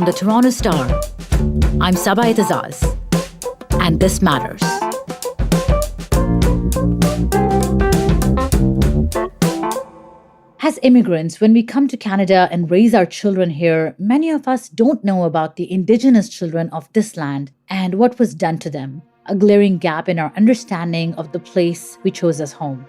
the Toronto Star, I'm Saba Itazaz, and this matters. As immigrants, when we come to Canada and raise our children here, many of us don't know about the Indigenous children of this land and what was done to them, a glaring gap in our understanding of the place we chose as home.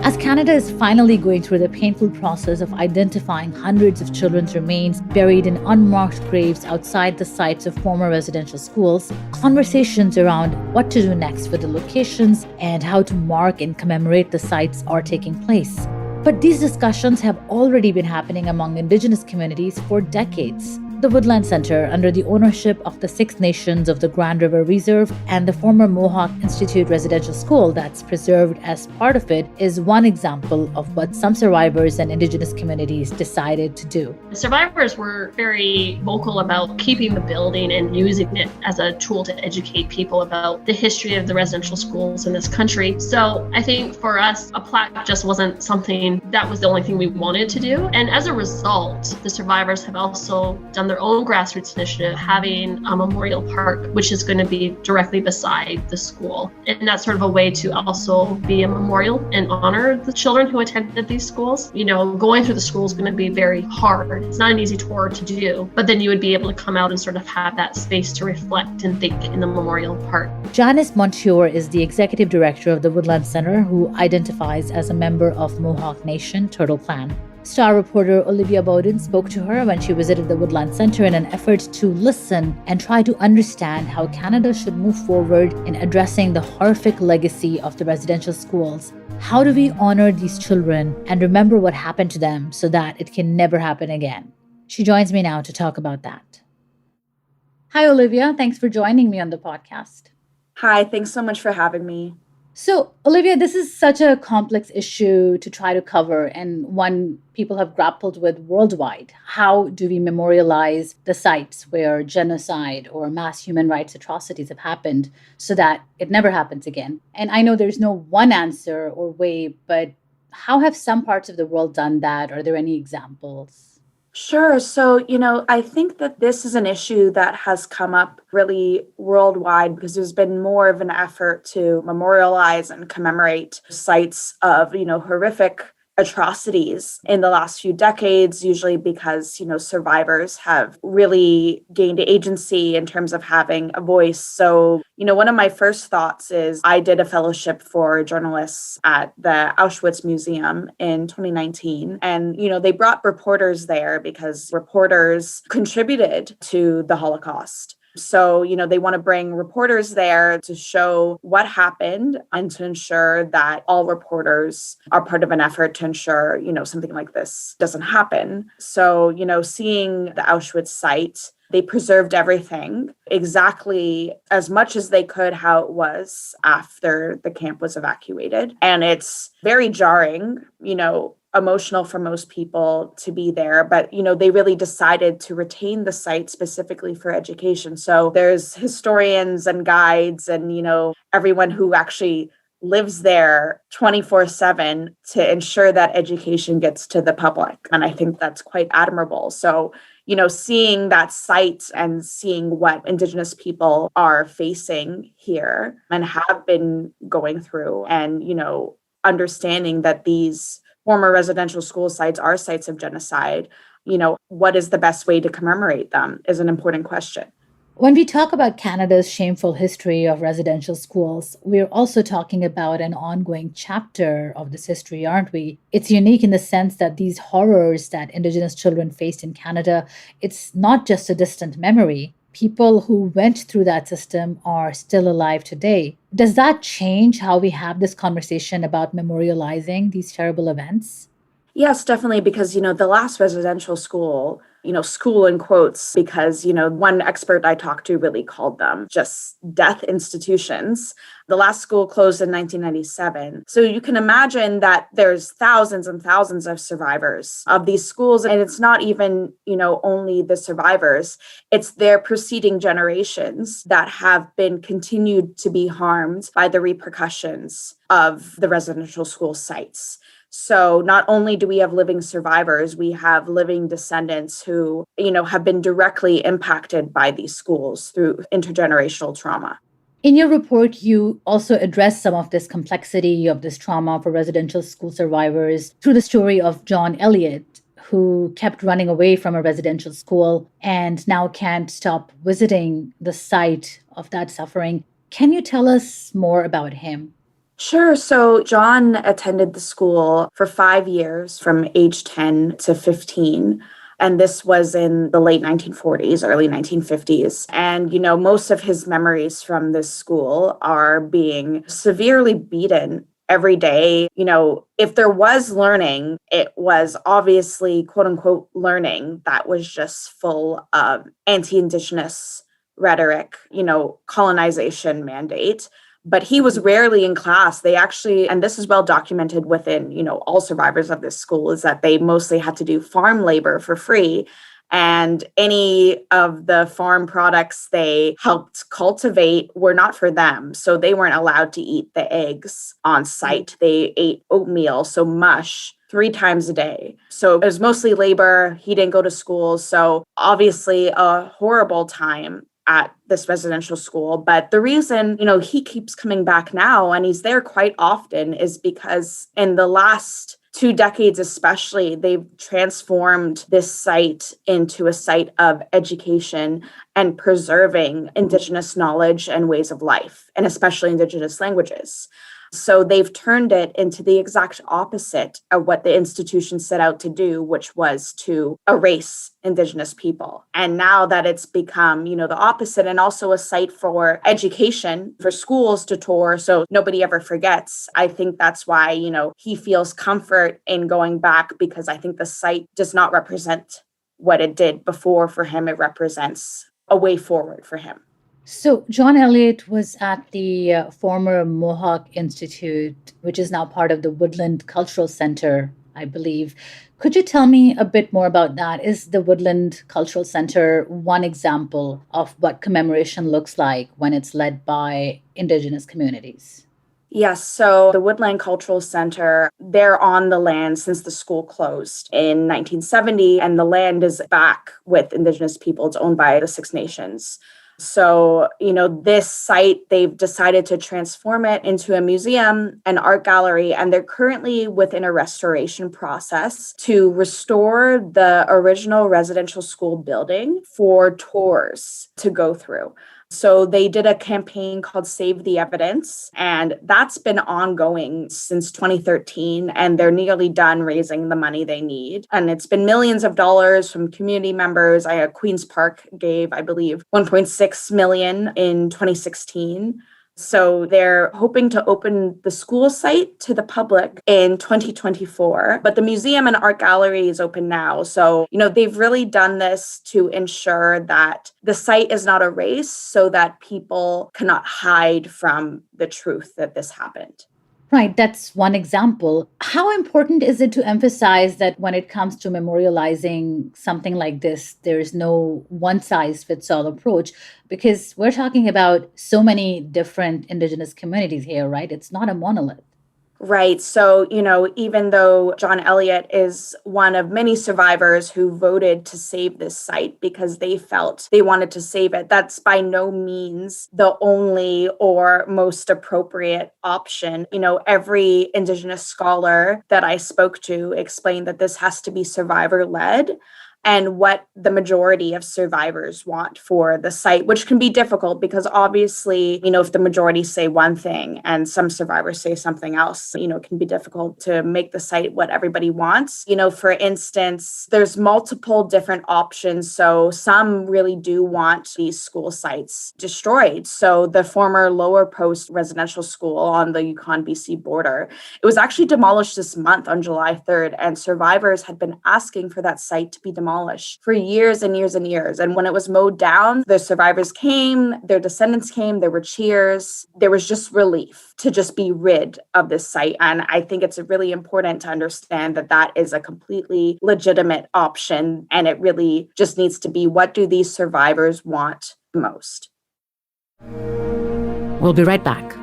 As Canada is finally going through the painful process of identifying hundreds of children's remains buried in unmarked graves outside the sites of former residential schools, conversations around what to do next with the locations and how to mark and commemorate the sites are taking place. But these discussions have already been happening among Indigenous communities for decades. The Woodland Centre, under the ownership of the Six Nations of the Grand River Reserve and the former Mohawk Institute residential school that's preserved as part of it, is one example of what some survivors and Indigenous communities decided to do. Survivors were very vocal about keeping the building and using it as a tool to educate people about the history of the residential schools in this country. So I think for us, a plaque just wasn't something that was the only thing we wanted to do. And as a result, the survivors have also done their own grassroots initiative, having a memorial park, which is going to be directly beside the school. And that's sort of a way to also be a memorial and honor the children who attended these schools. You know, going through the school is going to be very hard. It's not an easy tour to do, but then you would be able to come out and sort of have that space to reflect and think in the memorial park. Janice Monteure is the executive director of the Woodland Centre, who identifies as a member of Mohawk Nation Turtle Clan. Star reporter Olivia Bowden spoke to her when she visited the Woodland Centre in an effort to listen and try to understand how Canada should move forward in addressing the horrific legacy of the residential schools. How do we honor these children and remember what happened to them so that it can never happen again? She joins me now to talk about that. Hi, Olivia. Thanks for joining me on the podcast. Hi, thanks so much for having me. So, Olivia, this is such a complex issue to try to cover and one people have grappled with worldwide. How do we memorialize the sites where genocide or mass human rights atrocities have happened so that it never happens again? And I know there's no one answer or way, but how have some parts of the world done that? Are there any examples? Sure. So, I think that this is an issue that has come up really worldwide because there's been more of an effort to memorialize and commemorate sites of, horrific atrocities in the last few decades, usually because, survivors have really gained agency in terms of having a voice. So, one of my first thoughts is I did a fellowship for journalists at the Auschwitz Museum in 2019. And, they brought reporters there because reporters contributed to the Holocaust. So, they want to bring reporters there to show what happened and to ensure that all reporters are part of an effort to ensure, something like this doesn't happen. So, seeing the Auschwitz site, they preserved everything exactly as much as they could how it was after the camp was evacuated. And it's very jarring, emotional for most people to be there, but they really decided to retain the site specifically for education. So there's historians and guides and everyone who actually lives there 24/7 to ensure that education gets to the public. And I think that's quite admirable. So seeing that site and seeing what Indigenous people are facing here and have been going through and understanding that these former residential school sites are sites of genocide, what is the best way to commemorate them is an important question. When we talk about Canada's shameful history of residential schools, we're also talking about an ongoing chapter of this history, aren't we? It's unique in the sense that these horrors that Indigenous children faced in Canada, it's not just a distant memory. People who went through that system are still alive today. Does that change how we have this conversation about memorializing these terrible events? Yes, definitely, because, the last residential school, school in quotes, because, one expert I talked to really called them just death institutions. The last school closed in 1997. So you can imagine that there's thousands and thousands of survivors of these schools. And it's not even, only the survivors, it's their preceding generations that have been continued to be harmed by the repercussions of the residential school sites. So not only do we have living survivors, we have living descendants who, have been directly impacted by these schools through intergenerational trauma. In your report, you also address some of this complexity of this trauma for residential school survivors through the story of John Elliott, who kept running away from a residential school and now can't stop visiting the site of that suffering. Can you tell us more about him? Sure. So John attended the school for 5 years from age 10 to 15. And this was in the late 1940s, early 1950s. And, most of his memories from this school are being severely beaten every day. If there was learning, it was obviously, quote unquote, learning that was just full of anti-Indigenous rhetoric, colonization mandate. But he was rarely in class. They actually, and this is well documented within, all survivors of this school, is that they mostly had to do farm labor for free. And any of the farm products they helped cultivate were not for them. So they weren't allowed to eat the eggs on site. They ate oatmeal, so mush, 3 times a day. So it was mostly labor. He didn't go to school. So obviously a horrible time at this residential school. But the reason, he keeps coming back now and he's there quite often is because in the last 2 decades especially, they've transformed this site into a site of education and preserving Indigenous knowledge and ways of life, and especially Indigenous languages. So they've turned it into the exact opposite of what the institution set out to do, which was to erase Indigenous people. And now that it's become, the opposite, and also a site for education, for schools to tour, so nobody ever forgets. I think that's why, he feels comfort in going back, because I think the site does not represent what it did before for him. It represents a way forward for him. So, John Elliott was at the former Mohawk Institute, which is now part of the Woodland Cultural Centre, I believe. Could you tell me a bit more about that? Is the Woodland Cultural Centre one example of what commemoration looks like when it's led by Indigenous communities? Yes, so the Woodland Cultural Centre, they're on the land since the school closed in 1970, and the land is back with Indigenous people. It's owned by the Six Nations. So, this site, they've decided to transform it into a museum, an art gallery, and they're currently within a restoration process to restore the original residential school building for tours to go through. So they did a campaign called Save the Evidence, and that's been ongoing since 2013, and they're nearly done raising the money they need. And it's been millions of dollars from community members. Queen's Park gave, I believe, 1.6 million in 2016. So they're hoping to open the school site to the public in 2024, but the museum and art gallery is open now. So, they've really done this to ensure that the site is not erased so that people cannot hide from the truth that this happened. Right, that's one example. How important is it to emphasize that when it comes to memorializing something like this, there is no one-size-fits-all approach? Because we're talking about so many different Indigenous communities here, right? It's not a monolith. Right. So, even though John Elliott is one of many survivors who voted to save this site because they felt they wanted to save it, that's by no means the only or most appropriate option. Every Indigenous scholar that I spoke to explained that this has to be survivor-led, and what the majority of survivors want for the site, which can be difficult because obviously, if the majority say one thing and some survivors say something else, it can be difficult to make the site what everybody wants. For instance, there's multiple different options. So some really do want these school sites destroyed. So the former Lower Post residential school on the Yukon-BC border, it was actually demolished this month on July 3rd, and survivors had been asking for that site to be demolished for years and years and years. And when it was mowed down, the survivors came, their descendants came, there were cheers. There was just relief to just be rid of this site. And I think it's really important to understand that that is a completely legitimate option. And it really just needs to be, what do these survivors want most? We'll be right back.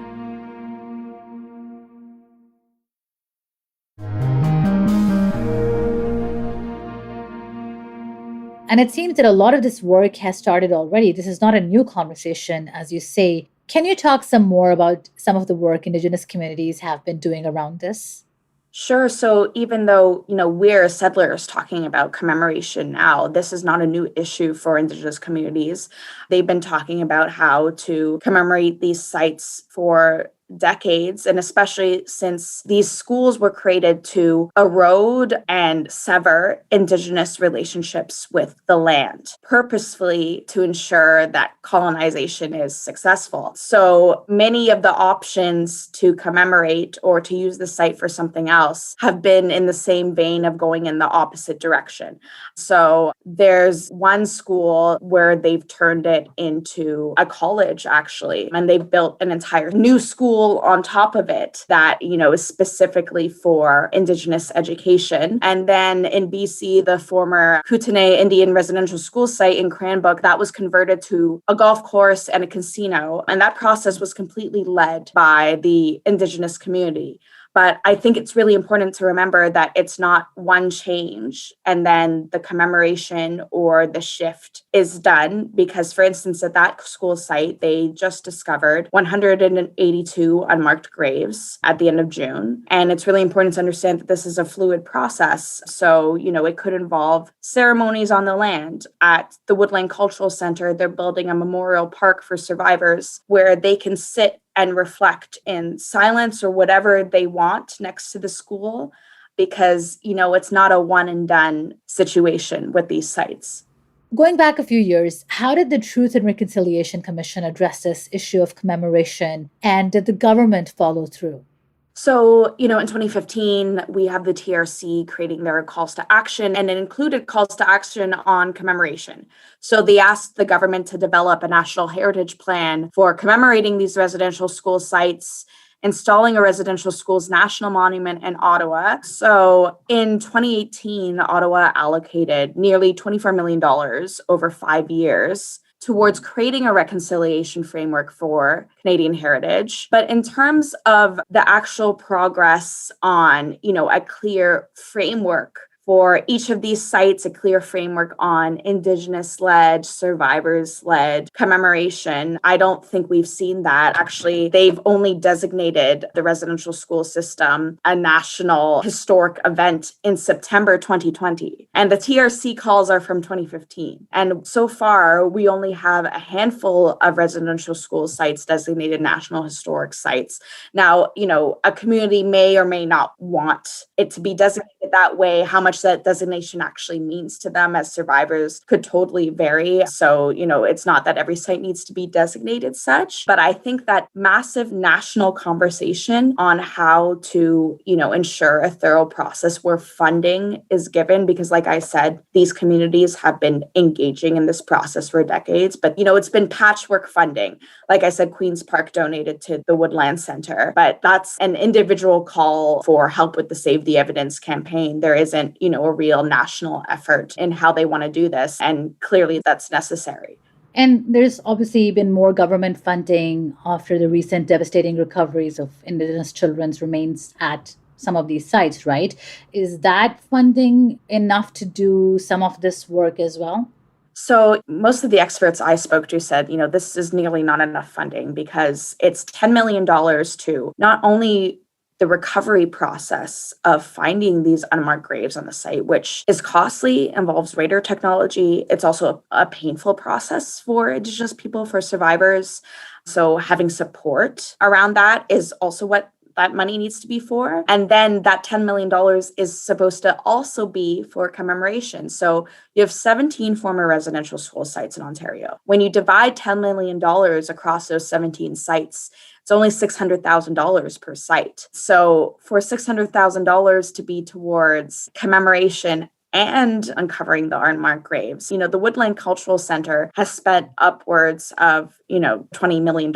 And it seems that a lot of this work has started already. This is not a new conversation, as you say. Can you talk some more about some of the work Indigenous communities have been doing around this? Sure. So even though, we're settlers talking about commemoration now, this is not a new issue for Indigenous communities. They've been talking about how to commemorate these sites for decades, and especially since these schools were created to erode and sever Indigenous relationships with the land, purposefully to ensure that colonization is successful. So many of the options to commemorate or to use the site for something else have been in the same vein of going in the opposite direction. So there's one school where they've turned it into a college, actually, and they've built an entire new school on top of it that, is specifically for Indigenous education. And then in BC, the former Kootenay Indian residential school site in Cranbrook, that was converted to a golf course and a casino. And that process was completely led by the Indigenous community. But I think it's really important to remember that it's not one change and then the commemoration or the shift is done. Because, for instance, at that school site, they just discovered 182 unmarked graves at the end of June. And it's really important to understand that this is a fluid process. So, it could involve ceremonies on the land. At the Woodland Cultural Centre, they're building a memorial park for survivors where they can sit and reflect in silence or whatever they want next to the school, because, it's not a one and done situation with these sites. Going back a few years, how did the Truth and Reconciliation Commission address this issue of commemoration, and did the government follow through? So, in 2015, we have the TRC creating their calls to action, and it included calls to action on commemoration. So they asked the government to develop a national heritage plan for commemorating these residential school sites, installing a residential schools national monument in Ottawa. So in 2018, Ottawa allocated nearly $24 million over 5 years towards creating a reconciliation framework for Canadian heritage. But in terms of the actual progress on, a clear framework for each of these sites, a clear framework on Indigenous-led, survivors-led commemoration, I don't think we've seen that. Actually, they've only designated the residential school system a national historic event in September 2020. And the TRC calls are from 2015. And so far, we only have a handful of residential school sites designated national historic sites. Now, a community may or may not want it to be designated that way. How much that designation actually means to them as survivors could totally vary. So, it's not that every site needs to be designated such, but I think that massive national conversation on how to, ensure a thorough process where funding is given, because like I said, these communities have been engaging in this process for decades, but, it's been patchwork funding. Like I said, Queen's Park donated to the Woodland Centre, but that's an individual call for help with the Save the Evidence campaign. There isn't, a real national effort in how they want to do this. And clearly that's necessary. And there's obviously been more government funding after the recent devastating recoveries of Indigenous children's remains at some of these sites, right? Is that funding enough to do some of this work as well? So most of the experts I spoke to said, this is nearly not enough funding because it's $10 million to not only the recovery process of finding these unmarked graves on the site, which is costly, involves radar technology. It's also a painful process for Indigenous people, for survivors. So having support around that is also what that money needs to be for. And then that $10 million is supposed to also be for commemoration. So you have 17 former residential school sites in Ontario. When you divide $10 million across those 17 sites, it's only $600,000 per site. So for $600,000 to be towards commemoration and uncovering the unmarked graves, the Woodland Cultural Centre has spent upwards of, $20 million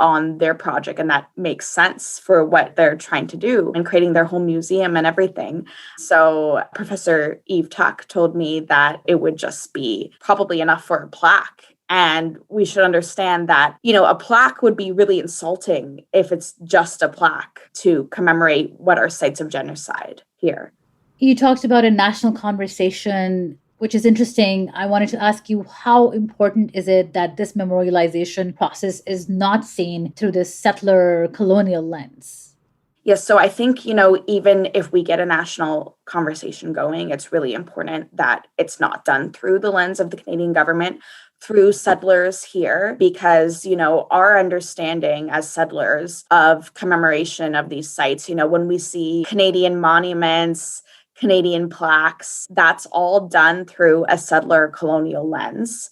on their project. And that makes sense for what they're trying to do and creating their whole museum and everything. So Professor Eve Tuck told me that it would just be probably enough for a plaque. And we should understand that, a plaque would be really insulting if it's just a plaque to commemorate what are sites of genocide here. You talked about a national conversation. Which is interesting. I wanted to ask you, how important is it that this memorialization process is not seen through this settler colonial lens? Yes, so I think, even if we get a national conversation going, it's really important that it's not done through the lens of the Canadian government, through settlers here, because, our understanding as settlers of commemoration of these sites, when we see Canadian monuments, Canadian plaques, that's all done through a settler colonial lens.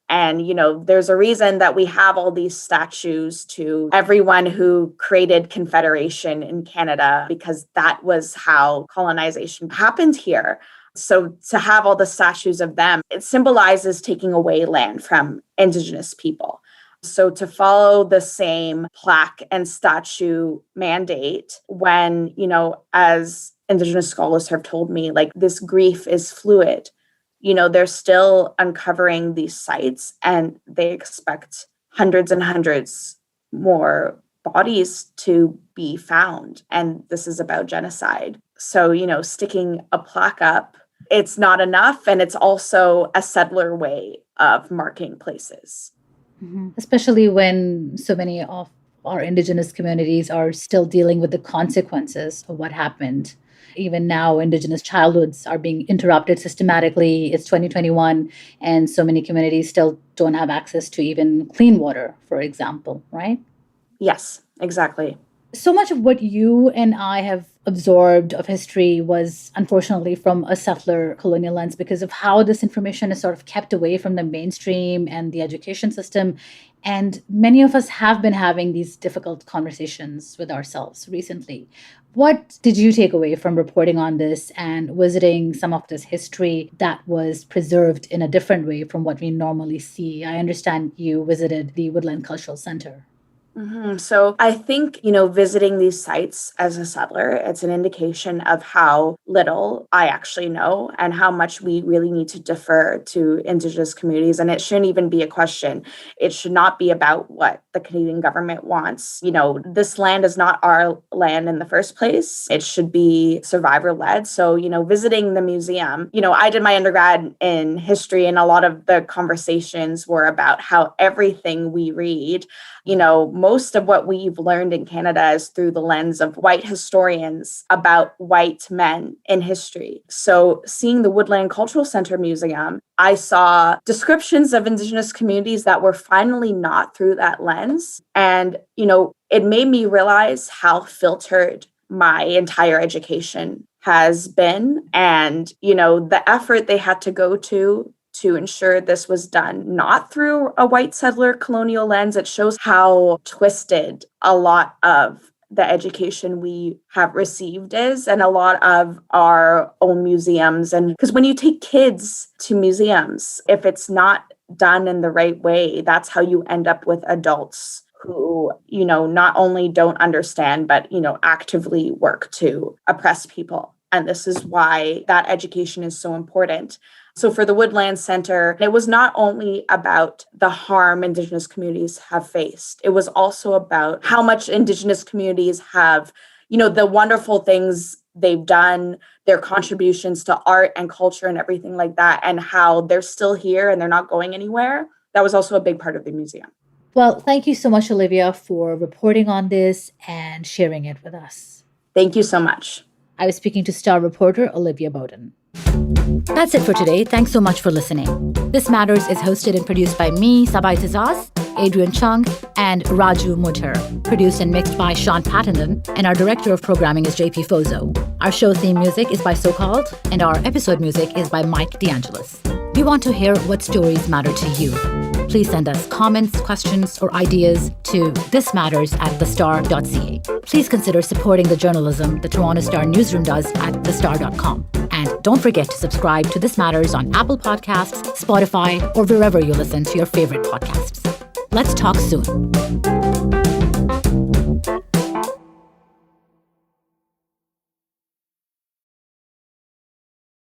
And, there's a reason that we have all these statues to everyone who created Confederation in Canada, because that was how colonization happened here. So to have all the statues of them, it symbolizes taking away land from Indigenous people. So to follow the same plaque and statue mandate when, as Indigenous scholars have told me, like, this grief is fluid. They're still uncovering these sites and they expect hundreds and hundreds more bodies to be found. And this is about genocide. So, sticking a plaque up, it's not enough. And it's also a settler way of marking places. Mm-hmm. Especially when so many of our Indigenous communities are still dealing with the consequences of what happened. Even now, Indigenous childhoods are being interrupted systematically. It's 2021, and so many communities still don't have access to even clean water, for example, right? Yes, exactly. So much of what you and I have absorbed of history was unfortunately from a settler colonial lens because of how this information is sort of kept away from the mainstream and the education system. And many of us have been having these difficult conversations with ourselves recently. What did you take away from reporting on this and visiting some of this history that was preserved in a different way from what we normally see? I understand you visited the Woodland Cultural Centre. Mm-hmm. So I think, visiting these sites as a settler, it's an indication of how little I actually know and how much we really need to defer to Indigenous communities. And it shouldn't even be a question. It should not be about what the Canadian government wants. This land is not our land in the first place. It should be survivor-led. So, visiting the museum, I did my undergrad in history, and a lot of the conversations were about how everything we read, most of what we've learned in Canada is through the lens of white historians about white men in history. So seeing the Woodland Cultural Centre Museum, I saw descriptions of Indigenous communities that were finally not through that lens. And, it made me realize how filtered my entire education has been. And, the effort they had to go to ensure this was done not through a white settler colonial lens. It shows how twisted a lot of the education we have received is, and a lot of our own museums. And because when you take kids to museums, if it's not done in the right way, that's how you end up with adults who, not only don't understand, but, actively work to oppress people. And this is why that education is so important. So for the Woodland Centre, it was not only about the harm Indigenous communities have faced, it was also about how much Indigenous communities have, the wonderful things they've done, their contributions to art and culture and everything like that, and how they're still here and they're not going anywhere. That was also a big part of the museum. Well, thank you so much, Olivia, for reporting on this and sharing it with us. Thank you so much. I was speaking to Star reporter Olivia Bowden. That's it for today. Thanks so much for listening. This Matters is hosted and produced by me, Sabai Tazaz, Adrian Chung, and Raju Mutter. Produced and mixed by Sean Pattenden, and our director of programming is JP Fozo. Our show theme music is by So-Called, and our episode music is by Mike DeAngelis. We want to hear what stories matter to you. Please send us comments, questions, or ideas to thismatters@thestar.ca. Please consider supporting the journalism the Toronto Star newsroom does at thestar.com. And don't forget to subscribe to This Matters on Apple Podcasts, Spotify, or wherever you listen to your favorite podcasts. Let's talk soon.